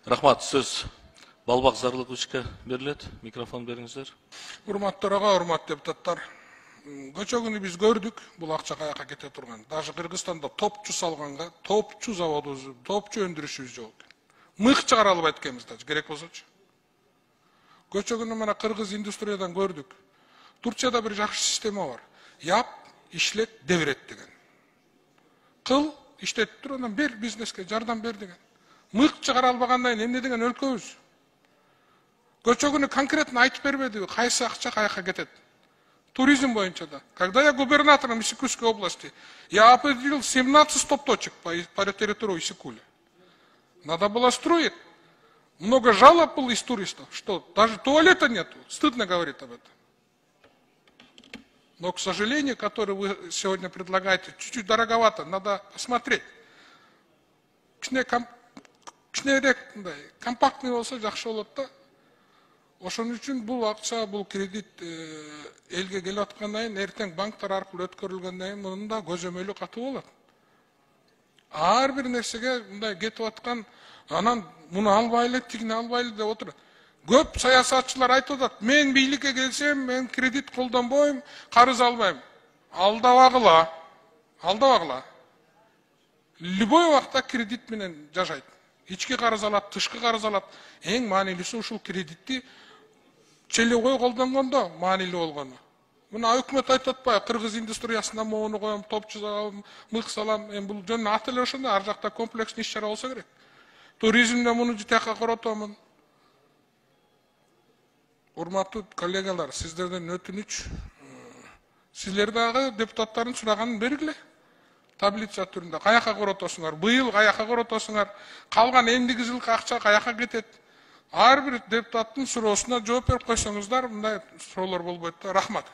Рахмат, сөз Балбақ Зарлыгучке беріледі. Микрофон беріңіздер. Урматтарга, урмат депутаттар. Көчө күнү биз көрдүк, бул акча каяка кете турган. Даже Кыргызстанда топчу салганга, топчу заводубуз, топчу өндүрүшүбүз жок экен. Мык чыгара албайт экенбиз да, керек болсочу. Көчө күнү мына кыргыз индустриядан көрдүк. Турцияда бир жакшы система бар. Яп, иштет, деврет деген. Кыл, иштетип тур, анан бер бизнеске жардам бер деген. Мык чыгара албагандан эмне деген өлкөбүз? Көчө күнү конкретно айтып бербеди, кайсы акча каяка кетет. Туризм боюнча да. Когда я губернатором Иссыкульской области, я определил 17 стоп-точек по территории Иссыкуля. Надо было строить. Много жалоб было из туристов, что даже туалета нету. Стыдно говорить об этом. Но, к сожалению, который вы сегодня предлагаете, чуть-чуть дороговато, надо посмотреть. Компактный болсо жакшы болот да. Ошон үчүн бул акча, бул кредит элге келип аткандан кийин, эртең банктар аркылуу өткөрүлгөндөн кийин мунун да көзөмөлү катуу болот. Ар бир нерсеге мындай кетип аткан, анан муну албайлы, тигини албайлы деп отуруп. Көп саясатчылар айтып атат, мен бийликке келсем, мен кредит колдонбойм, карыз албайм. Алдабагыла. Алдабагыла. Любой убакта кредит менен жашайт. Ички карыз алат, тышкы карыз алат. Эң маанилүүсү ушул кредитти челегой колдонгондо маанилүү болгону. Мына өкмөт айтып атпайбы, кыргыз индустриясына моуну коем, топчу салам, мык салам. Бул жөн аты эле ошондой, ар жакта комплекс иш-чара болсо керек. Туризмде муну жытакка коротомун. Урматтуу коллегалар, сиздерден өтүнүч, силер дагы депутаттардын сураганын бергиле. Таблица түрүндө каяка коротосуңар, быйыл каяка коротосуңар, калган эмдиги жылкы акча каяка кетет. Ар бир депутаттын суроосуна жооп берип койсоңуздар, мындай суроолор болбойт да. Рахмат.